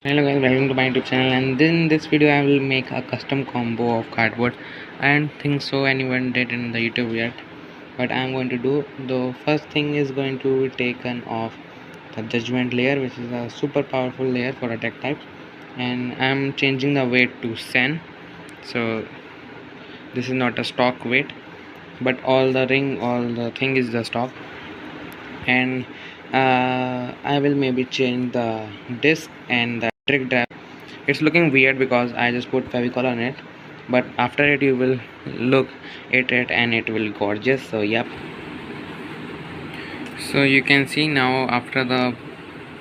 Hello guys, welcome to my YouTube channel, and in this video I will make a custom combo of cardboard. I don't think so anyone did in the YouTube yet, but I am going to do. The first thing is going to be taken off the judgment layer, which is a super powerful layer for attack types, and I am changing the weight to Sen. So this is not a stock weight, but all the thing is the stock. And I will maybe change the disc and the trick drive. It's looking weird because I just put Fevicol on it, but after it you will look at it and it will gorgeous. So yep, so you can see now after the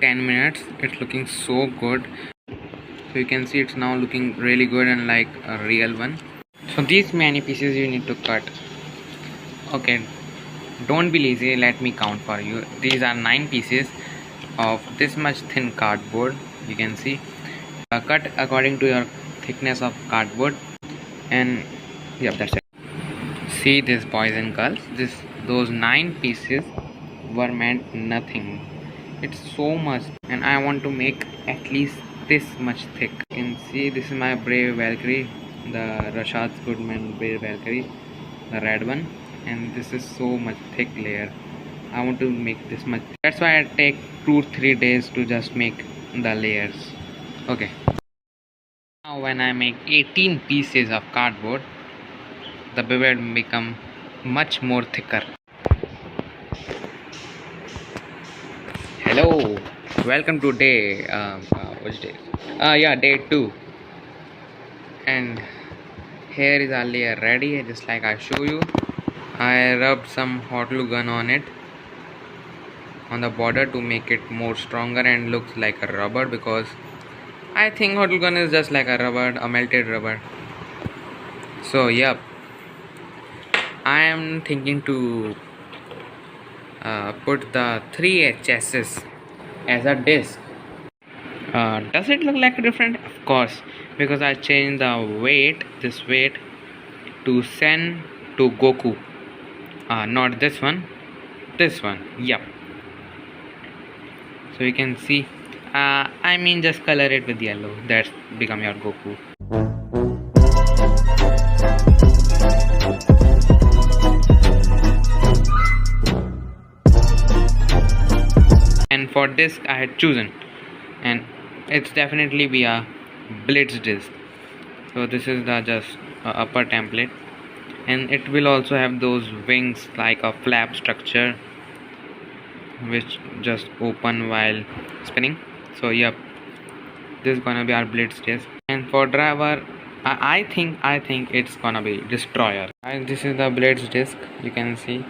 10 minutes it's looking so good. So you can see it's now looking really good and like a real one. So these many pieces you need to cut. Okay, don't be lazy, let me count for you. These are 9 pieces of this much thin cardboard. You can see cut according to your thickness of cardboard. And yep, that's it. See this, boys and girls, those 9 pieces were meant nothing. It's so much, and I want to make at least this much thick. You can see this is my Brave Valkyrie, the Rashad Goodman Brave Valkyrie, the red one, and this is so much thick layer. I want to make this much. That's why I take 2-3 days to just make the layers. Okay, now when I make 18 pieces of cardboard, the bevel become much more thicker. Hello, welcome to day which day? Yeah, day 2. And here is our layer ready, just like I show you. I rubbed some hot glue gun on it, on the border, to make it more stronger and looks like a rubber, because I think hot glue gun is just like a rubber, a melted rubber. So yep, I am thinking to put the 3 HSs as a disc. Does it look like different? Of course, because I changed the weight, this weight, to Sen to Goku. Not this one, this one. Yep. So you can see. I mean, just color it with yellow. That's become your Goku. And for disc, I had chosen, and it's definitely be a blitz disc. So this is the just upper template, and it will also have those wings like a flap structure which just open while spinning. So yep, this is gonna be our blitz disc. And for driver, I think it's gonna be destroyer. And this is the blitz disc. You can see.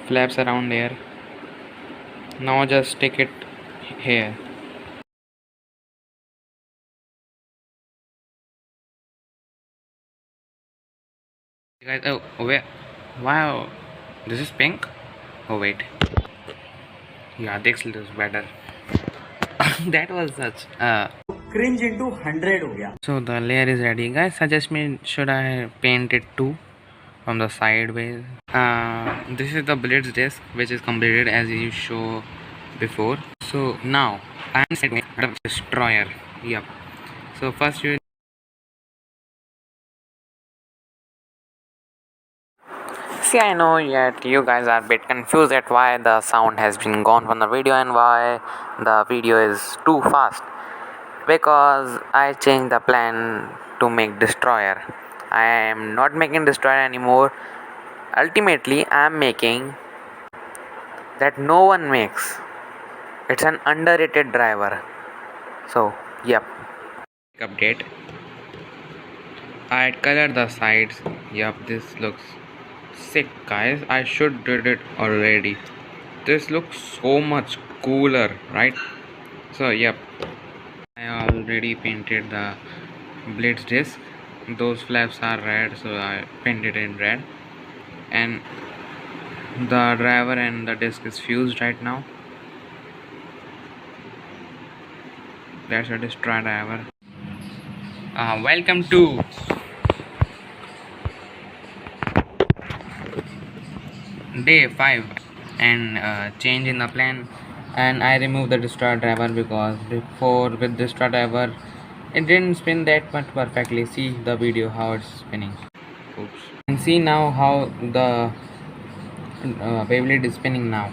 Flaps around here. Now just stick it here. Guys, oh wait, wow, this is pink. Oh wait, yeah, this looks better. That was such cringe into 100 हो गया. So the layer is ready. Guys, suggest me, should I paint it too from the sideways? This is the blitz disc which is completed as you show before. So now I'm setting the destroyer. Yep. So first you. See, I know yet you guys are a bit confused at why the sound has been gone from the video and why the video is too fast. Because I changed the plan to make destroyer. I am not making destroyer anymore. Ultimately, I am making that no one makes. It's an underrated driver. So, yep. Update. I colored the sides. Yep, this looks sick, guys. I should did it already. This looks so much cooler, right? So, yep. I already painted the blades disc. Those flaps are red, so I painted in red. And the driver and the disc is fused right now. That's a destroy driver. Welcome to day 5. and change in the plan, and I removed the destroyer driver because before with destroyer driver it didn't spin that much perfectly. See the video how it's spinning. Oops. And see now how the Beyblade is spinning now.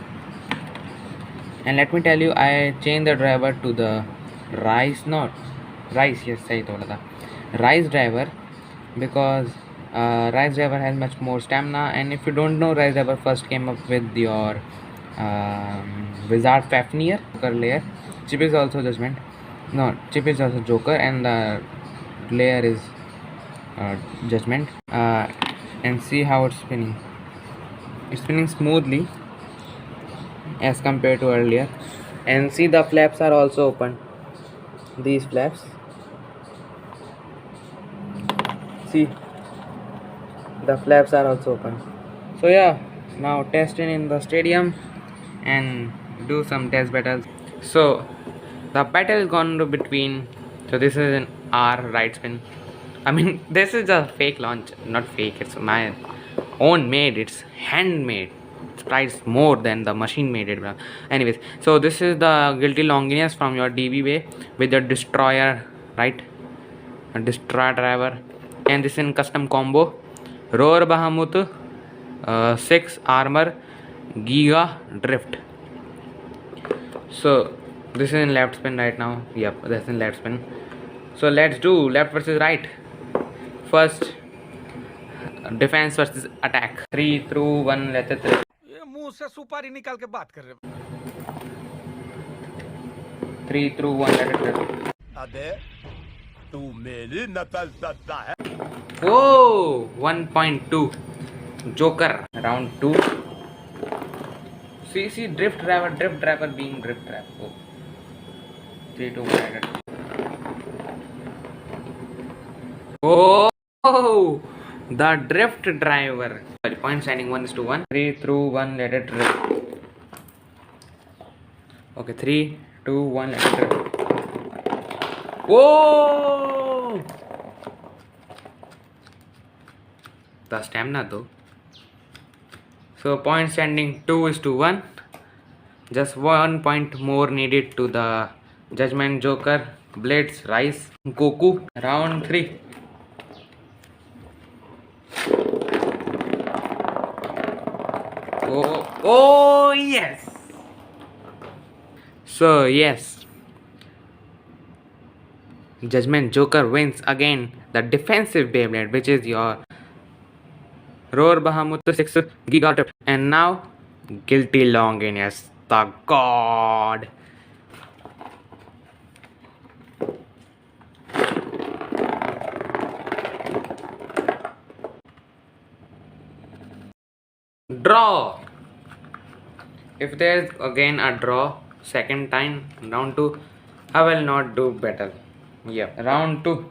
And let me tell you, I changed the driver to the rice, yes, सही थोड़ा था rice driver, because rice driver has much more stamina. And if you don't know, rice driver first came up with your wizard Fafnir Joker layer. Chip is also judgment, no, Chip is also Joker, and the layer is judgment. And see how it's spinning. It's spinning smoothly as compared to earlier. And see, the flaps are also open, these flaps, see, the flaps are also open. So yeah, now testing in the stadium and do some test battles. So the battle is gone to between, so this is an R right spin. I mean, this is a fake launch, not fake, it's my own made, it's handmade. It's priced more than the machine made it. Anyways, so this is the Guilty Longinus from your DB way with the destroyer, right? A destroyer driver. And this is in custom combo. Roar Bahamut, 6 armor, Giga drift. So this is in left spin right now. Yep, that's in left spin. So let's do left versus right. First, defense versus attack. 3, 2, 1, let's it. ये मुंह से सुपारी निकाल के बात कर रहे 3, 2, 1, let it. अबे तू मेरी नकल करता है Oh, 1.2 Joker round 2. See, drift driver being drift driver. Oh. 3, 2, 1, let it. Oh, the drift driver. Sorry, point standing 1:1. 3, 2, 1, let it rip. Okay, 3, 2, 1, let it rip. Whoa! The stamina though. So point standing 2:1. Just 1 point more needed to the Judgment Joker, Blades, Rice, Goku. Round 3. Oh yes. So yes, Judgment Joker wins again the defensive Beyblade, which is your Roar Bahamut 6 Giga Drift. And now Guilty Longinus, the god. Draw. If there is again a draw second time, round 2, I will not do battle. Yeah, round 2.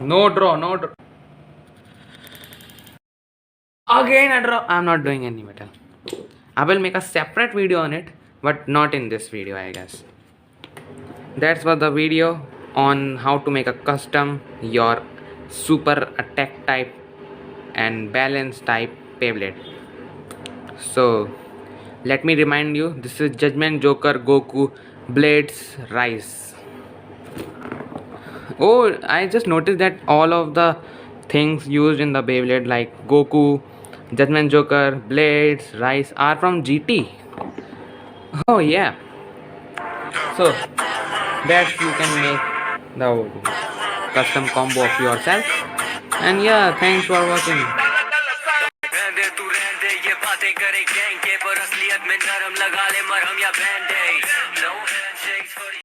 No draw. Again a draw. I'm not doing any battle. I will make a separate video on it, but not in this video, I guess. That's was the video on how to make a custom your super attack type and balance type Beyblade. So let me remind you, this is Judgment Joker, Goku, Blades, Rice. Oh, I just noticed that all of the things used in the Beyblade like Goku, Judgment Joker, Blades, Rice are from GT. Oh yeah. So that you can make the custom combo of yourself. And yeah, thanks for watching. तू रहने दे ये बातें करे gang के पर असलियत में नरम लगा ले मरहम या बैंडेज